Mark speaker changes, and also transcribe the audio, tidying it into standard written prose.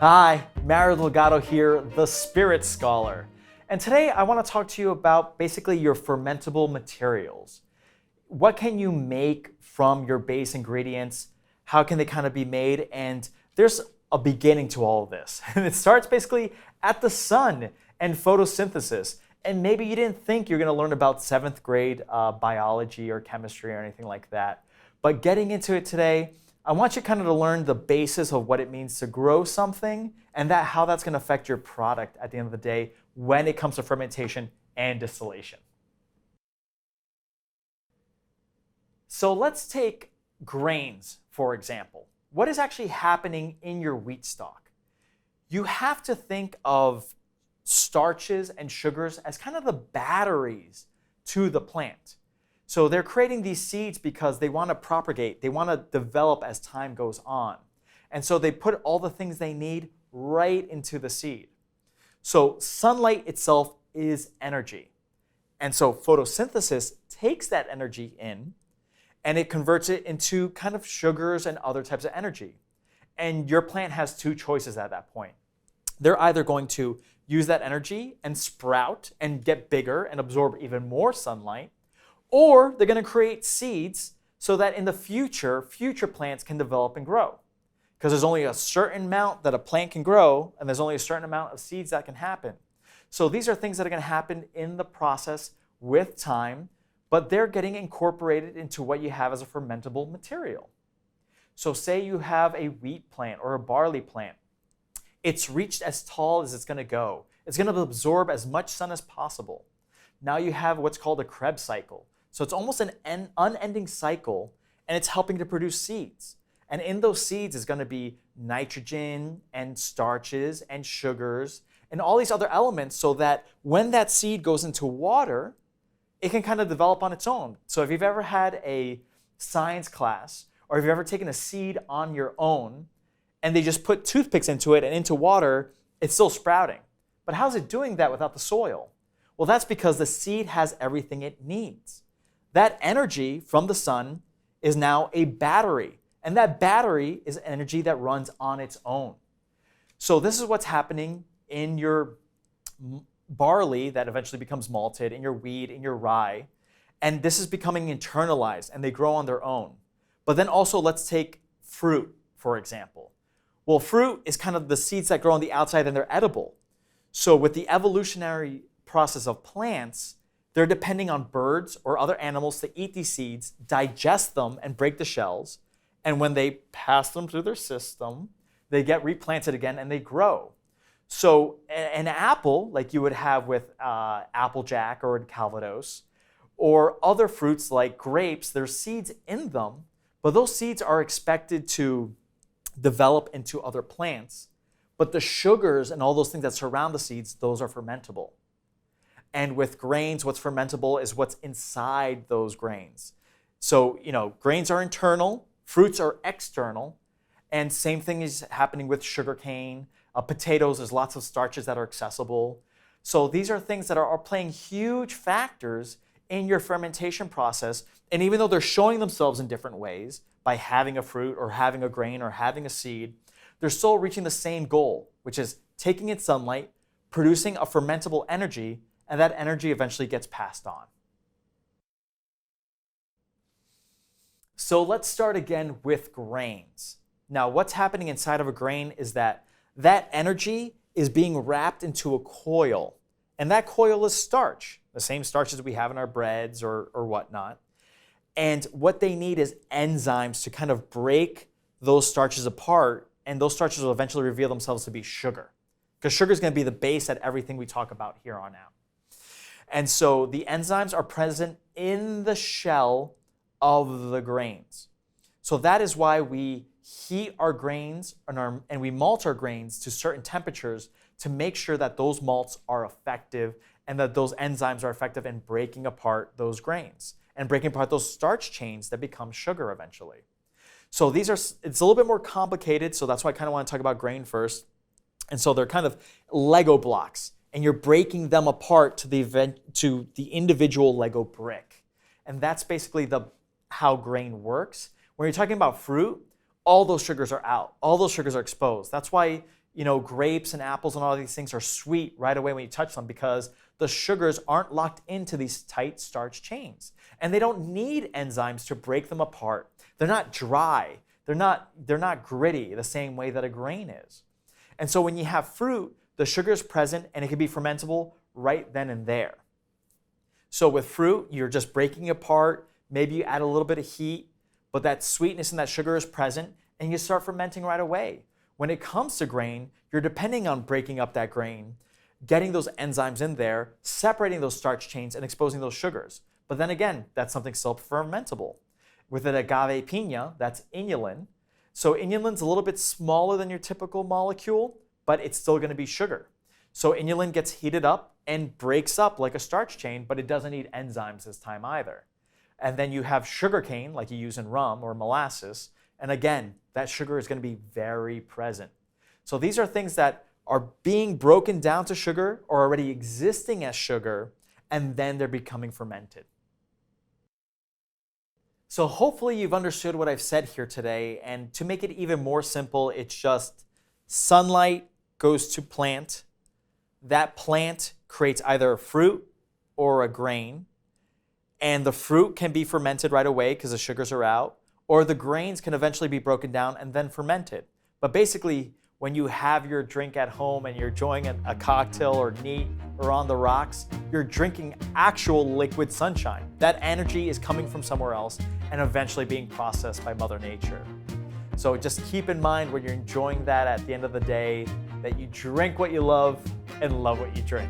Speaker 1: Hi, Mario Delgado here, the Spirit Scholar. And today I want to talk to you about basically your fermentable materials. What can you make from your base ingredients? How can they kind of be made? And there's a beginning to all of this. And it starts basically at the sun and photosynthesis. And maybe you didn't think you're going to learn about 7th grade biology or chemistry or anything like that. But getting into it today, I want you kind of to learn the basis of what it means to grow something and how that's going to affect your product at the end of the day when it comes to fermentation and distillation. So let's take grains, for example. What is actually happening in your wheat stalk? You have to think of starches and sugars as kind of the batteries to the plant. So they're creating these seeds because they want to propagate, they want to develop as time goes on. And so they put all the things they need right into the seed. So sunlight itself is energy. And so photosynthesis takes that energy in and it converts it into kind of sugars and other types of energy. And your plant has two choices at that point. They're either going to use that energy and sprout and get bigger and absorb even more sunlight, or they're going to create seeds so that in the future plants can develop and grow. Because there's only a certain amount that a plant can grow, and there's only a certain amount of seeds that can happen. So these are things that are going to happen in the process with time, but they're getting incorporated into what you have as a fermentable material. So say you have a wheat plant or a barley plant. It's reached as tall as it's going to go. It's going to absorb as much sun as possible. Now you have what's called a Krebs cycle. So it's almost an unending cycle, and it's helping to produce seeds. And in those seeds is going to be nitrogen and starches and sugars and all these other elements so that when that seed goes into water, it can kind of develop on its own. So if you've ever had a science class or if you've ever taken a seed on your own and they just put toothpicks into it and into water, it's still sprouting. But how's it doing that without the soil? Well, that's because the seed has everything it needs. That energy from the sun is now a battery, and that battery is energy that runs on its own. So this is what's happening in your barley that eventually becomes malted, in your wheat, in your rye, and this is becoming internalized, and they grow on their own. But then also let's take fruit, for example. Well, fruit is kind of the seeds that grow on the outside and they're edible. So with the evolutionary process of plants, they're depending on birds or other animals to eat these seeds, digest them, and break the shells. And when they pass them through their system, they get replanted again and they grow. So an apple, like you would have with Applejack or Calvados, or other fruits like grapes, there's seeds in them, but those seeds are expected to develop into other plants. But the sugars and all those things that surround the seeds, those are fermentable. And with grains, what's fermentable is what's inside those grains. So, grains are internal, fruits are external, and same thing is happening with sugarcane. Potatoes, there's lots of starches that are accessible. So these are things that are playing huge factors in your fermentation process. And even though they're showing themselves in different ways, by having a fruit or having a grain or having a seed, they're still reaching the same goal, which is taking in sunlight, producing a fermentable energy, and that energy eventually gets passed on. So let's start again with grains. Now, what's happening inside of a grain is that energy is being wrapped into a coil, and that coil is starch, the same starches we have in our breads or whatnot. And what they need is enzymes to kind of break those starches apart, and those starches will eventually reveal themselves to be sugar, because sugar is going to be the base at everything we talk about here on out. And so the enzymes are present in the shell of the grains. So that is why we heat our grains and we malt our grains to certain temperatures to make sure that those malts are effective and that those enzymes are effective in breaking apart those grains and breaking apart those starch chains that become sugar eventually. So it's a little bit more complicated, so that's why I kind of want to talk about grain first. And so they're kind of Lego blocks, and you're breaking them apart to the individual Lego brick. And that's basically how grain works. When you're talking about fruit, all those sugars are out. All those sugars are exposed. That's why grapes and apples and all these things are sweet right away when you touch them because the sugars aren't locked into these tight starch chains. And they don't need enzymes to break them apart. They're not dry. They're not gritty the same way that a grain is. And so when you have fruit, the sugar is present and it can be fermentable right then and there. So with fruit, you're just breaking it apart. Maybe you add a little bit of heat, but that sweetness and that sugar is present and you start fermenting right away. When it comes to grain, you're depending on breaking up that grain, getting those enzymes in there, separating those starch chains and exposing those sugars. But then again, that's something still fermentable. With an agave piña, that's inulin. So inulin's a little bit smaller than your typical molecule, but it's still going to be sugar. So inulin gets heated up and breaks up like a starch chain, but it doesn't need enzymes this time either. And then you have sugarcane, like you use in rum or molasses, and again, that sugar is going to be very present. So these are things that are being broken down to sugar or already existing as sugar, and then they're becoming fermented. So hopefully you've understood what I've said here today, and to make it even more simple, it's just sunlight goes to plant. That plant creates either a fruit or a grain, and the fruit can be fermented right away because the sugars are out, or the grains can eventually be broken down and then fermented. But basically, when you have your drink at home and you're enjoying a cocktail or neat or on the rocks, you're drinking actual liquid sunshine. That energy is coming from somewhere else and eventually being processed by Mother Nature. So just keep in mind when you're enjoying that at the end of the day, that you drink what you love and love what you drink.